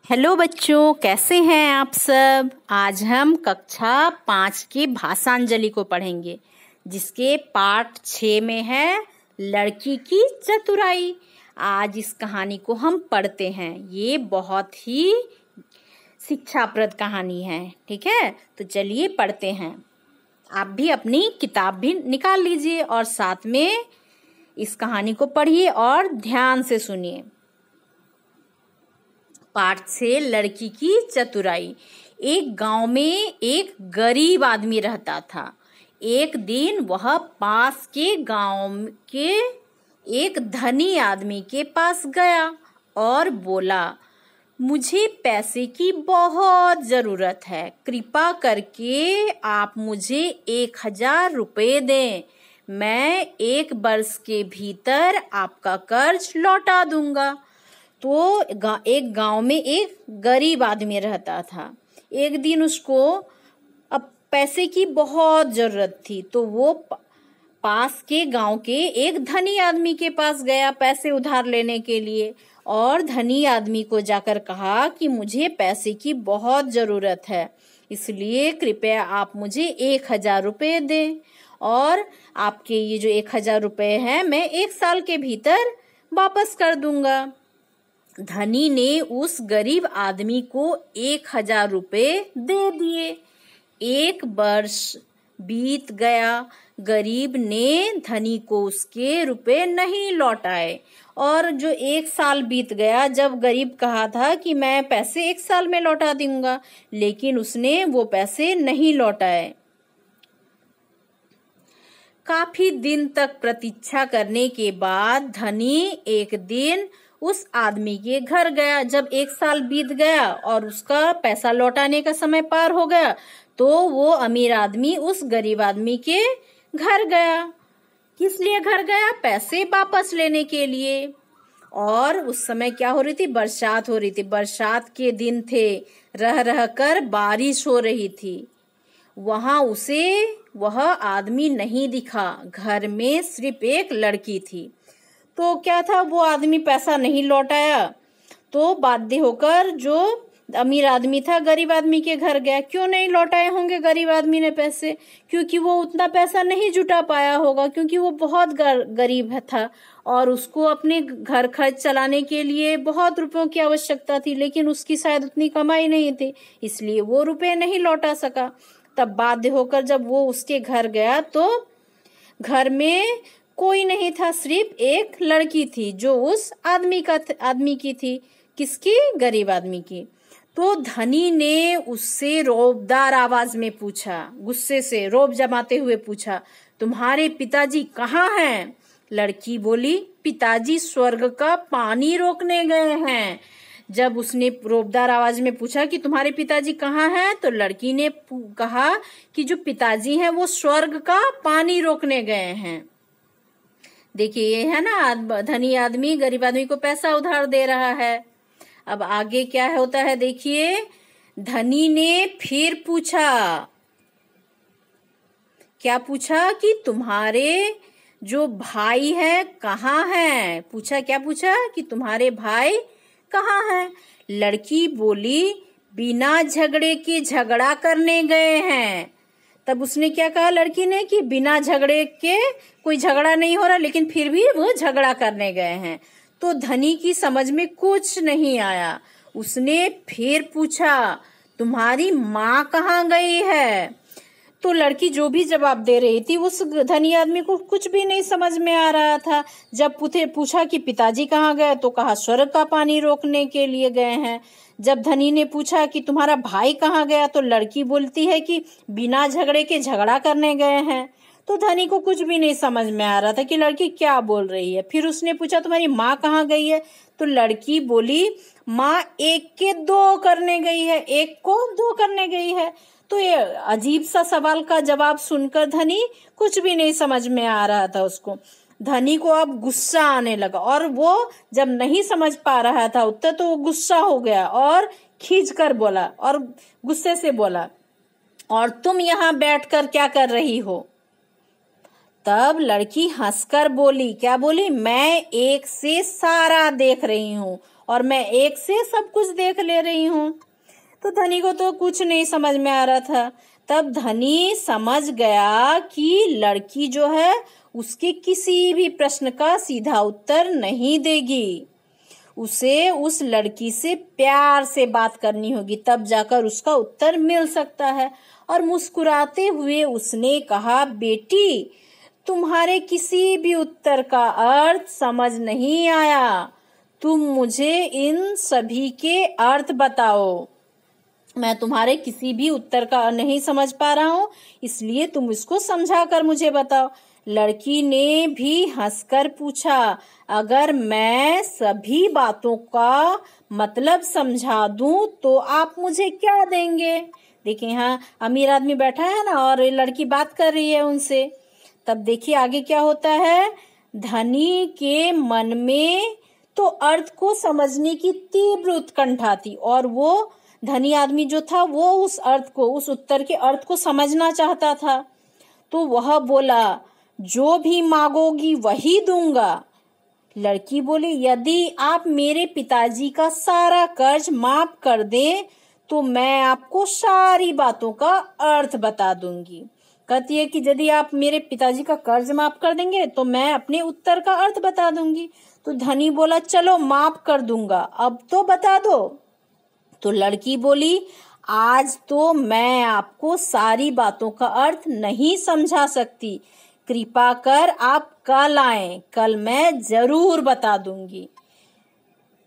Hello बच्चों, कैसे हैं आप सब। आज हम कक्षा 5 की भाषांजलि को पढ़ेंगे, जिसके पाठ 6 में है लड़की की चतुराई। आज इस कहानी को हम पढ़ते हैं। ये बहुत ही शिक्षाप्रद कहानी है। ठीक है, तो चलिए पढ़ते हैं। आप भी अपनी किताब भी निकाल लीजिए और साथ में इस कहानी को पढ़िए और ध्यान से सुनिए। पाठ से लड़की की चतुराई। एक गांव में एक गरीब आदमी रहता था। एक दिन वह पास के गांव के एक धनी आदमी के पास गया और बोला, मुझे पैसे की बहुत जरूरत है, कृपा करके आप मुझे 1000 रुपये दें। मैं 1 वर्ष के भीतर आपका कर्ज लौटा दूंगा। तो एक गांव में एक गरीब आदमी रहता था। एक दिन उसको अब पैसे की बहुत जरूरत थी, तो वो पास के गांव के एक धनी आदमी के पास गया पैसे उधार लेने के लिए। और धनी आदमी को जाकर कहा कि मुझे पैसे की बहुत जरूरत है, इसलिए कृपया आप मुझे 1000 रुपये दें, और आपके ये जो 1000 रुपये हैं मैं 1 साल के भीतर वापस कर दूंगा। धनी ने उस गरीब आदमी को 1000 रुपये दे दिए। 1 वर्ष बीत गया, गरीब ने धनी को उसके रुपए नहीं लौटाए। और जो 1 साल बीत गया, जब गरीब कहा था कि मैं पैसे 1 साल में लौटा दूंगा, लेकिन उसने वो पैसे नहीं लौटाए। काफी दिन तक प्रतीक्षा करने के बाद धनी एक दिन उस आदमी के घर गया। जब 1 साल बीत गया और उसका पैसा लौटाने का समय पार हो गया, तो वो अमीर आदमी उस गरीब आदमी के घर गया। किस लिए घर गया? पैसे वापस लेने के लिए। और उस समय क्या हो रही थी? बरसात हो रही थी। बरसात के दिन थे, रह रह कर बारिश हो रही थी। वहां उसे वह आदमी नहीं दिखा। घर में सिर्फ एक लड़की थी। तो क्या था, वो आदमी पैसा नहीं लौटाया, तो बाध्य होकर जो अमीर आदमी था गरीब आदमी के घर गया। क्यों नहीं लौटाए होंगे गरीब आदमी ने पैसे? क्योंकि वो उतना पैसा नहीं जुटा पाया होगा, क्योंकि वो बहुत गरीब था और उसको अपने घर खर्च चलाने के लिए बहुत रुपयों की आवश्यकता थी, लेकिन उसकी शायद उतनी कमाई नहीं थी, इसलिए वो रुपए नहीं लौटा सका। तब बाध्य होकर जब वो उसके घर गया, तो घर में कोई नहीं था, सिर्फ एक लड़की थी जो उस आदमी की थी। किसकी? गरीब आदमी की। तो धनी ने उससे रौबदार आवाज में पूछा, गुस्से से रौब जमाते हुए पूछा, तुम्हारे पिताजी कहाँ हैं? लड़की बोली, पिताजी स्वर्ग का पानी रोकने गए हैं। जब उसने रौबदार आवाज में पूछा कि तुम्हारे पिताजी कहाँ हैं, तो लड़की ने कहा कि जो पिताजी हैं वो स्वर्ग का पानी रोकने गए हैं। देखिए, ये है ना, धनी आदमी गरीब आदमी को पैसा उधार दे रहा है। अब आगे क्या होता है देखिए। धनी ने फिर पूछा, क्या पूछा? कि तुम्हारे जो भाई है कहाँ हैं? पूछा, क्या पूछा? कि तुम्हारे भाई कहाँ हैं? लड़की बोली, बिना झगड़े के झगड़ा करने गए हैं। तब उसने क्या कहा लड़की ने? कि बिना झगड़े के कोई झगड़ा नहीं हो रहा, लेकिन फिर भी वो झगड़ा करने गए हैं। तो धनी की समझ में कुछ नहीं आया। उसने फिर पूछा, तुम्हारी माँ कहाँ गई है? तो लड़की जो भी जवाब दे रही थी, उस धनी आदमी को कुछ भी नहीं समझ में आ रहा था। जब पूछा कि पिताजी कहाँ गए, तो कहा स्वर्ग का पानी रोकने के लिए गए हैं। जब धनी ने पूछा कि तुम्हारा भाई कहाँ गया, तो लड़की बोलती है कि बिना झगड़े के झगड़ा करने गए हैं। तो धनी को कुछ भी नहीं समझ में आ रहा था कि लड़की क्या बोल रही है। फिर उसने पूछा, तुम्हारी माँ कहाँ गई है? तो लड़की बोली, माँ 1 के 2 करने गई है, 1 को 2 करने गई है। तो ये अजीब सा सवाल का जवाब सुनकर धनी कुछ भी नहीं समझ में आ रहा था उसको। धनी को अब गुस्सा आने लगा, और वो जब नहीं समझ पा रहा था उत्तर, तो वो गुस्सा हो गया और खींच कर बोला, और गुस्से से बोला, और तुम यहाँ बैठकर क्या कर रही हो? तब लड़की हंसकर बोली, क्या बोली? मैं 1 से सारा देख रही हूँ और मैं एक से सब कुछ देख ले रही हूँ। तो धनी को तो कुछ नहीं समझ में आ रहा था। तब धनी समझ गया कि लड़की जो है उसके किसी भी प्रश्न का सीधा उत्तर नहीं देगी। उसे उस लड़की से प्यार से बात करनी होगी, तब जाकर उसका उत्तर मिल सकता है। और मुस्कुराते हुए उसने कहा, बेटी, तुम्हारे किसी भी उत्तर का अर्थ समझ नहीं आया। तुम मुझे इन सभी के अर्थ बताओ। मैं तुम्हारे किसी भी उत्तर का नहीं समझ पा रहा हूँ, इसलिए तुम इसको समझा कर मुझे बताओ। लड़की ने भी हंसकर पूछा, अगर मैं सभी बातों का मतलब समझा दूं तो आप मुझे क्या देंगे? देखिए यहाँ अमीर आदमी बैठा है ना, और लड़की बात कर रही है उनसे। तब देखिए आगे क्या होता है। धनी के मन में तो अर्थ को समझने की तीव्र उत्कंठा थी, और वो धनी आदमी जो था वो उस उत्तर के अर्थ को समझना चाहता था। तो वह बोला, जो भी मांगोगी वही दूंगा। लड़की बोली, यदि आप मेरे पिताजी का सारा कर्ज माफ कर दें तो मैं आपको सारी बातों का अर्थ बता दूंगी। कहती है कि यदि आप मेरे पिताजी का कर्ज माफ कर देंगे तो मैं अपने उत्तर का अर्थ बता दूंगी। तो धनी बोला, चलो माफ कर दूंगा, अब तो बता दो। तो लड़की बोली, आज तो मैं आपको सारी बातों का अर्थ नहीं समझा सकती। कृपा कर आप कल आएं, कल मैं जरूर बता दूंगी।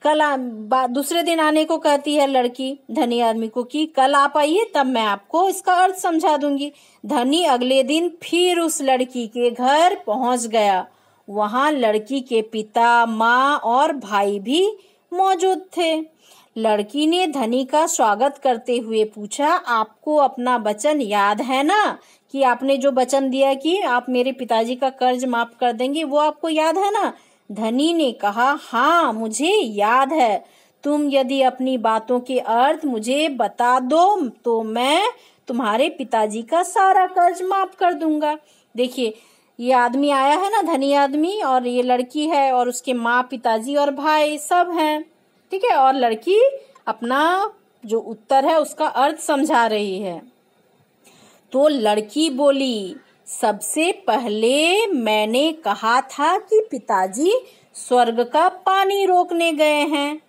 दूसरे दिन आने को कहती है लड़की धनी आदमी को कि कल आप आइए, तब मैं आपको इसका अर्थ समझा दूंगी। धनी अगले दिन फिर उस लड़की के घर पहुंच गया। वहां लड़की के पिता, माँ और भाई भी मौजूद थे। लड़की ने धनी का स्वागत करते हुए पूछा, आपको अपना वचन याद है ना, कि आपने जो वचन दिया कि आप मेरे पिताजी का कर्ज माफ कर देंगे, वो आपको याद है ना? धनी ने कहा, हाँ मुझे याद है। तुम यदि अपनी बातों के अर्थ मुझे बता दो तो मैं तुम्हारे पिताजी का सारा कर्ज माफ कर दूंगा। देखिए ये आदमी आया है ना, धनी आदमी, और ये लड़की है, और उसके माँ, पिताजी और भाई सब हैं, ठीक है। और लड़की अपना जो उत्तर है उसका अर्थ समझा रही है। तो लड़की बोली, सबसे पहले मैंने कहा था कि पिताजी स्वर्ग का पानी रोकने गए हैं,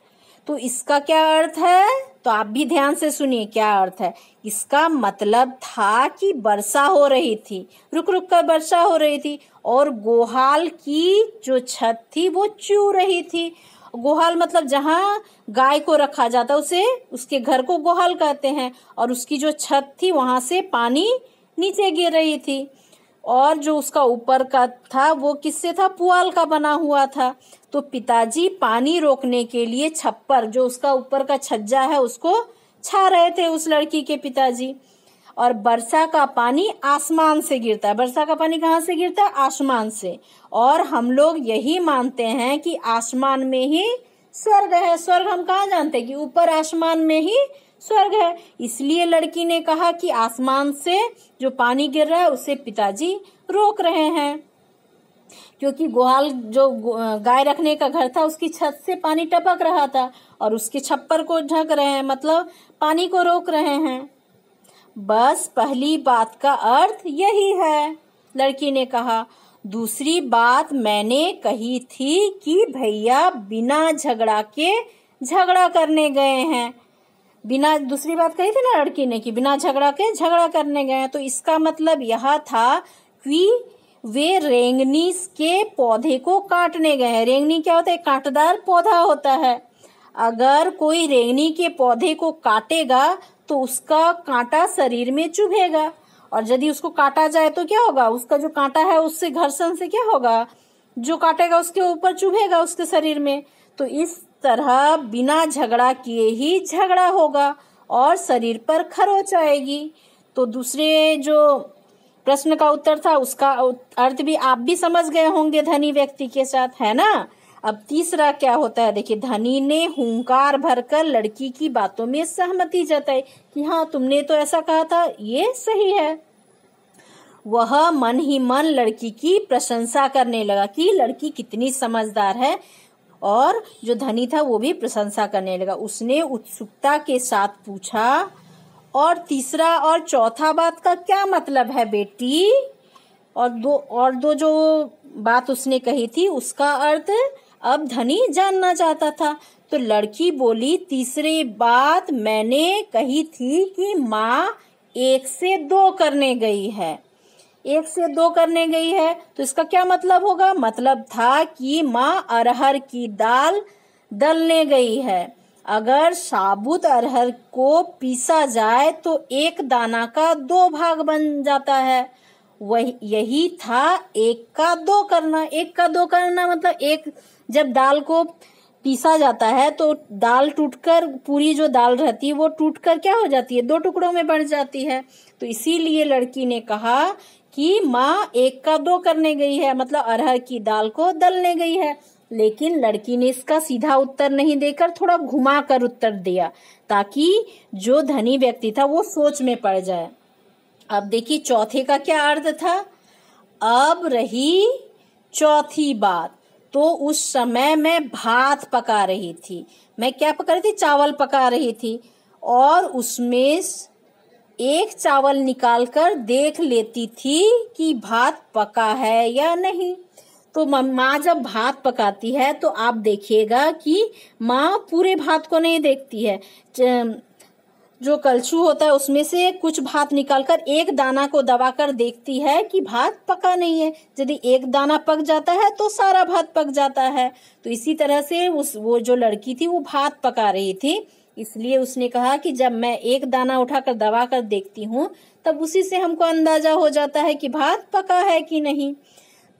तो इसका क्या अर्थ है? तो आप भी ध्यान से सुनिए क्या अर्थ है। इसका मतलब था कि वर्षा हो रही थी, रुक रुक कर वर्षा हो रही थी, और गोहाल की जो छत थी वो चू रही थी। गोहाल मतलब जहाँ गाय को रखा जाता है उसे, उसके घर को गोहाल कहते हैं। और उसकी जो छत थी वहां से पानी नीचे गिर रही थी, और जो उसका ऊपर का था वो किससे था? पुआल का बना हुआ था। तो पिताजी पानी रोकने के लिए छप्पर, जो उसका ऊपर का छज्जा है, उसको छा रहे थे उस लड़की के पिताजी। और वर्षा का पानी आसमान से गिरता है। वर्षा का पानी कहाँ से गिरता है? आसमान से। और हम लोग यही मानते हैं कि आसमान में ही स्वर्ग है। स्वर्ग हम कहाँ जानते हैं? कि ऊपर आसमान में ही स्वर्ग है। इसलिए लड़की ने कहा कि आसमान से जो पानी गिर रहा है उसे पिताजी रोक रहे हैं, क्योंकि गोहाल जो गाय रखने का घर था उसकी छत से पानी टपक रहा था, और उसके छप्पर को ढक रहे हैं, मतलब पानी को रोक रहे हैं। बस पहली बात का अर्थ यही है, लड़की ने कहा। दूसरी बात मैंने कही थी कि भैया बिना झगड़ा के झगड़ा करने गए हैं। दूसरी बात कही थी ना लड़की ने कि बिना झगड़ा के झगड़ा करने गए हैं, तो इसका मतलब यह था कि वे रेंगनी के पौधे को काटने गए हैं। रेंगनी क्या होता है? कांटेदार पौधा होता है। अगर कोई रेंगनी के पौधे को काटेगा तो उसका कांटा शरीर में चुभेगा, और यदि उसको काटा जाए तो क्या होगा? उसका जो कांटा है उससे घर्षण से क्या होगा? जो काटेगा उसके ऊपर चुभेगा उसके शरीर में। तो इस तरह बिना झगड़ा किए ही झगड़ा होगा और शरीर पर खरोंच आएगी। तो दूसरे जो प्रश्न का उत्तर था उसका अर्थ भी आप भी समझ गए होंगे धनी व्यक्ति के साथ, है ना। अब तीसरा क्या होता है, देखिए धनी ने हुंकार भरकर लड़की की बातों में सहमति जताई कि हाँ तुमने तो ऐसा कहा था, ये सही है। वह मन ही मन लड़की की प्रशंसा करने लगा कि लड़की कितनी समझदार है। और जो धनी था वो भी प्रशंसा करने लगा। उसने उत्सुकता के साथ पूछा, और तीसरा और चौथा बात का क्या मतलब है बेटी? और दो जो बात उसने कही थी उसका अर्थ अब धनी जानना चाहता था। तो लड़की बोली, तीसरी बात मैंने कही थी कि माँ 1 से 2 करने गई है। 1 से 2 करने गई है तो इसका क्या मतलब होगा? मतलब था कि माँ अरहर की दाल दलने गई है। अगर साबुत अरहर को पीसा जाए तो 1 दाना का 2 भाग बन जाता है। वही यही था 1 का 2 करना। 1 का 2 करना मतलब एक जब दाल को पीसा जाता है तो दाल टूटकर, पूरी जो दाल रहती है वो टूटकर क्या हो जाती है? 2 टुकड़ों में बढ़ जाती है। तो इसीलिए लड़की ने कहा कि माँ 1 का 2 करने गई है, मतलब अरहर की दाल को दलने गई है। लेकिन लड़की ने इसका सीधा उत्तर नहीं देकर थोड़ा घुमा कर उत्तर दिया, ताकि जो धनी व्यक्ति था वो सोच में पड़ जाए। अब देखिए चौथे का क्या अर्थ था। अब रही चौथी बात। तो उस समय मैं भात पका रही थी। मैं क्या पका रही थी? चावल पका रही थी। और उसमें एक चावल निकालकर देख लेती थी कि भात पका है या नहीं। तो माँ जब भात पकाती है तो आप देखिएगा कि माँ पूरे भात को नहीं देखती है। जो कलछू होता है उसमें से कुछ भात निकालकर 1 दाना को दबाकर देखती है कि भात पका नहीं है। यदि 1 दाना पक जाता है तो सारा भात पक जाता है। तो इसी तरह से वो जो लड़की थी वो भात पका रही थी, इसलिए उसने कहा कि जब मैं 1 दाना उठाकर दबाकर देखती हूँ तब उसी से हमको अंदाजा हो जाता है कि भात पका है कि नहीं।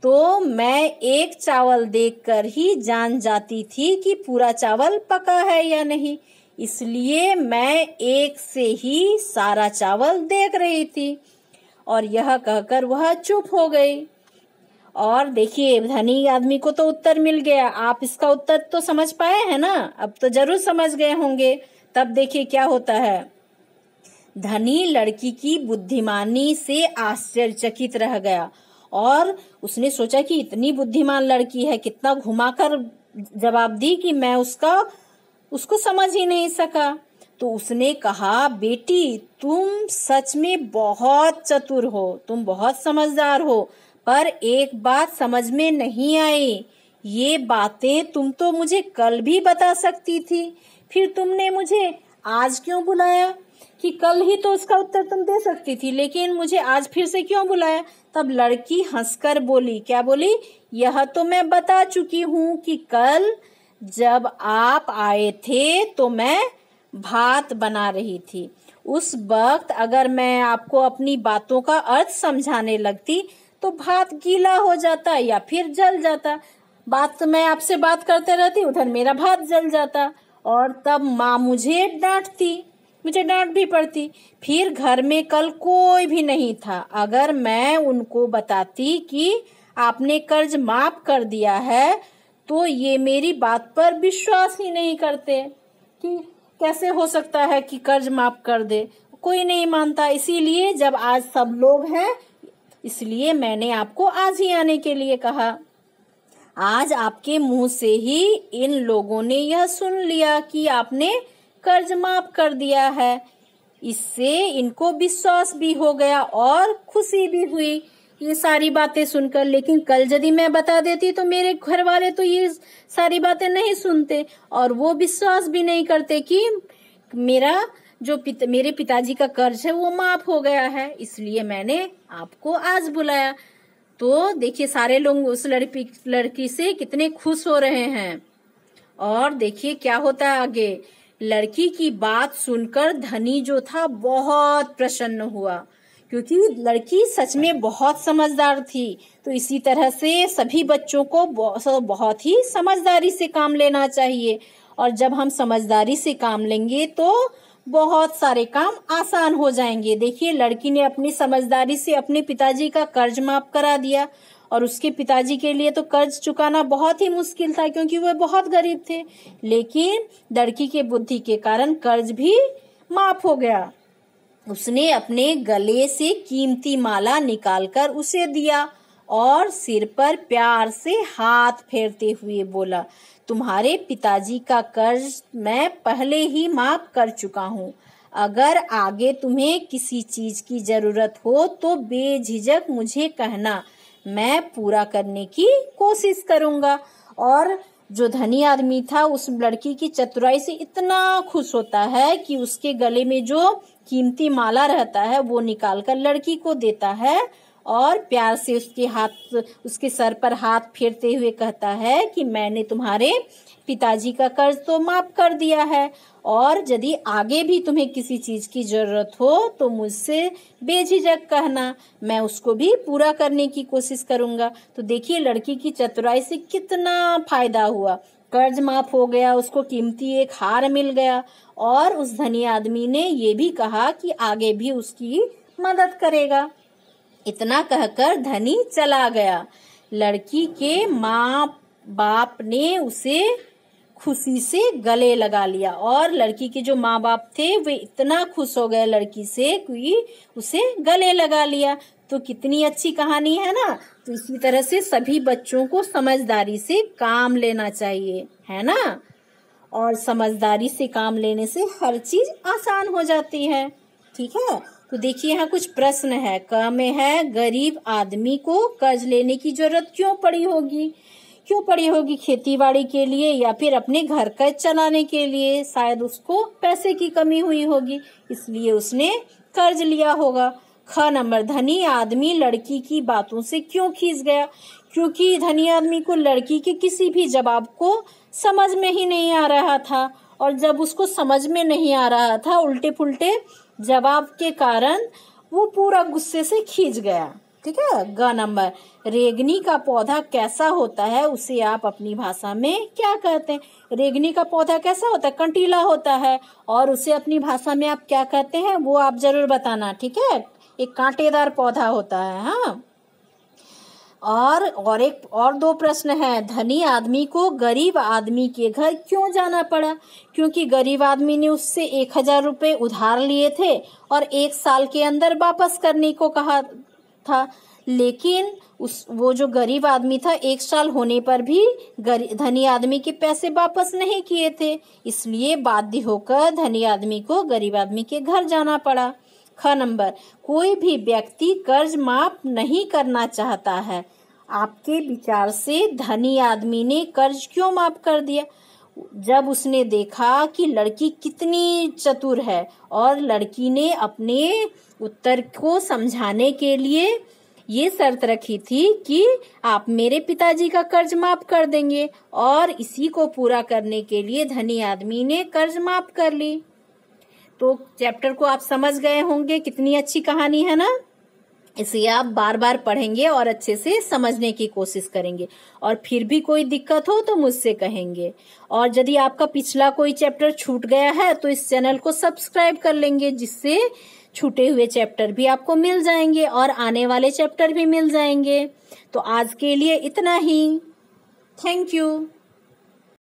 तो मैं 1 चावल देखकर ही जान जाती थी कि पूरा चावल पका है या नहीं, इसलिए मैं 1 से ही सारा चावल देख रही थी। और यह कहकर वह चुप हो गई। और देखिए धनी आदमी को तो उत्तर मिल गया। आप इसका उत्तर तो समझ पाए हैं ना? अब तो जरूर समझ गए होंगे। तब देखिए क्या होता है। धनी लड़की की बुद्धिमानी से आश्चर्यचकित रह गया और उसने सोचा कि इतनी बुद्धिमान लड़की है, कितना घुमाकर जवाब दी कि मैं उसको समझ ही नहीं सका। तो उसने कहा, बेटी तुम सच में बहुत चतुर हो, तुम बहुत समझदार हो, पर एक बात समझ में नहीं आई। ये बातें तुम तो मुझे कल भी बता सकती थी, फिर तुमने मुझे आज क्यों बुलाया? कि कल ही तो उसका उत्तर तुम दे सकती थी, लेकिन मुझे आज फिर से क्यों बुलाया? तब लड़की हंसकर बोली, क्या बोली? यह तो मैं बता चुकी हूँ कि कल जब आप आए थे तो मैं भात बना रही थी। उस वक्त अगर मैं आपको अपनी बातों का अर्थ समझाने लगती तो भात गीला हो जाता या फिर जल जाता। मैं आपसे बात करते रहती, उधर मेरा भात जल जाता और तब माँ मुझे डांटती, मुझे डांट भी पड़ती। फिर घर में कल कोई भी नहीं था। अगर मैं उनको बताती कि आपने कर्ज माफ कर दिया है तो ये मेरी बात पर विश्वास ही नहीं करते कि कैसे हो सकता है कि कर्ज माफ कर दे, कोई नहीं मानता। इसीलिए जब आज सब लोग हैं, इसलिए मैंने आपको आज ही आने के लिए कहा। आज आपके मुंह से ही इन लोगों ने यह सुन लिया कि आपने कर्ज माफ कर दिया है। इससे इनको विश्वास भी हो गया और खुशी भी हुई ये सारी बातें सुनकर। लेकिन कल यदि मैं बता देती तो मेरे घर वाले तो ये सारी बातें नहीं सुनते और वो विश्वास भी नहीं करते कि मेरे पिताजी का कर्ज है वो माफ हो गया है। इसलिए मैंने आपको आज बुलाया। तो देखिए सारे लोग उस लड़की से कितने खुश हो रहे हैं। और देखिए क्या होता है आगे। लड़की की बात सुनकर धनी जो था बहुत प्रसन्न हुआ, क्योंकि लड़की सच में बहुत समझदार थी। तो इसी तरह से सभी बच्चों को बहुत ही समझदारी से काम लेना चाहिए। और जब हम समझदारी से काम लेंगे तो बहुत सारे काम आसान हो जाएंगे। देखिए लड़की ने अपनी समझदारी से अपने पिताजी का कर्ज माफ करा दिया और उसके पिताजी के लिए तो कर्ज चुकाना बहुत ही मुश्किल था, क्योंकि वह बहुत गरीब थे। लेकिन लड़की के बुद्धि के कारण कर्ज भी माफ हो गया। उसने अपने गले से कीमती माला निकालकर उसे दिया और सिर पर प्यार से हाथ फेरते हुए बोला, तुम्हारे पिताजी का कर्ज मैं पहले ही माफ कर चुका हूँ। अगर आगे तुम्हें किसी चीज की जरूरत हो तो बेझिझक मुझे कहना, मैं पूरा करने की कोशिश करूंगा। और जो धनी आदमी था उस लड़की की चतुराई से इतना खुश होता है कि उसके गले में जो कीमती माला रहता है वो निकाल कर लड़की को देता है और प्यार से उसके सर पर हाथ फेरते हुए कहता है कि मैंने तुम्हारे पिताजी का कर्ज तो माफ कर दिया है, और यदि आगे भी तुम्हें किसी चीज की जरूरत हो तो मुझसे बेझिझक कहना, मैं उसको भी पूरा करने की कोशिश करूंगा। तो देखिए लड़की की चतुराई से कितना फायदा हुआ, कर्ज माफ हो गया, उसको कीमती एक हार मिल गया, और उस धनी आदमी ने ये भी कहा कि आगे भी उसकी मदद करेगा। इतना कहकर धनी चला गया। लड़की के माँ बाप ने उसे खुशी से गले लगा लिया, और लड़की के जो माँ बाप थे वे इतना खुश हो गए लड़की से कि उसे गले लगा लिया। तो कितनी अच्छी कहानी है ना। तो इसी तरह से सभी बच्चों को समझदारी से काम लेना चाहिए, है ना। और समझदारी से काम लेने से हर चीज आसान हो जाती है। ठीक है, तो देखिए यहाँ कुछ प्रश्न है। क में है, गरीब आदमी को कर्ज लेने की जरूरत क्यों पड़ी होगी? खेती बाड़ी के लिए या फिर अपने घर का चलाने के लिए। शायद उसको पैसे की कमी हुई होगी, इसलिए उसने कर्ज लिया होगा। ख नंबर, धनी आदमी लड़की की बातों से क्यों खींच गया? क्योंकि धनी आदमी को लड़की के किसी भी जवाब को समझ में ही नहीं आ रहा था, और जब उसको समझ में नहीं आ रहा था उल्टे पुल्टे जवाब के कारण वो पूरा गुस्से से खींच गया। ठीक है। ग नंबर, रेगनी का पौधा कैसा होता है, उसे आप अपनी भाषा में क्या कहते हैं? रेगनी का पौधा कैसा होता है? कंटीला होता है, और उसे अपनी भाषा में आप क्या कहते हैं वो आप जरूर बताना। ठीक है, एक कांटेदार पौधा होता है। हाँ, और दो प्रश्न है। धनी आदमी को गरीब आदमी के घर क्यों जाना पड़ा? क्योंकि गरीब आदमी ने उससे 1000 रुपए उधार लिए थे और 1 साल के अंदर वापस करने को कहा था, लेकिन वो जो गरीब आदमी था 1 साल होने पर भी धनी आदमी के पैसे वापस नहीं किए थे, इसलिए बाध्य होकर धनी आदमी को गरीब आदमी के घर जाना पड़ा। ख नंबर, कोई भी व्यक्ति कर्ज माफ नहीं करना चाहता है। आपके विचार से धनी आदमी ने कर्ज क्यों माफ कर दिया? जब उसने देखा कि लड़की कितनी चतुर है, और लड़की ने अपने उत्तर को समझाने के लिए ये शर्त रखी थी कि आप मेरे पिताजी का कर्ज माफ कर देंगे, और इसी को पूरा करने के लिए धनी आदमी ने कर्ज माफ कर ली। तो चैप्टर को आप समझ गए होंगे, कितनी अच्छी कहानी है ना। इसे आप बार बार पढ़ेंगे और अच्छे से समझने की कोशिश करेंगे, और फिर भी कोई दिक्कत हो तो मुझसे कहेंगे। और यदि आपका पिछला कोई चैप्टर छूट गया है तो इस चैनल को सब्सक्राइब कर लेंगे, जिससे छूटे हुए चैप्टर भी आपको मिल जाएंगे और आने वाले चैप्टर भी मिल जाएंगे। तो आज के लिए इतना ही। Thank you.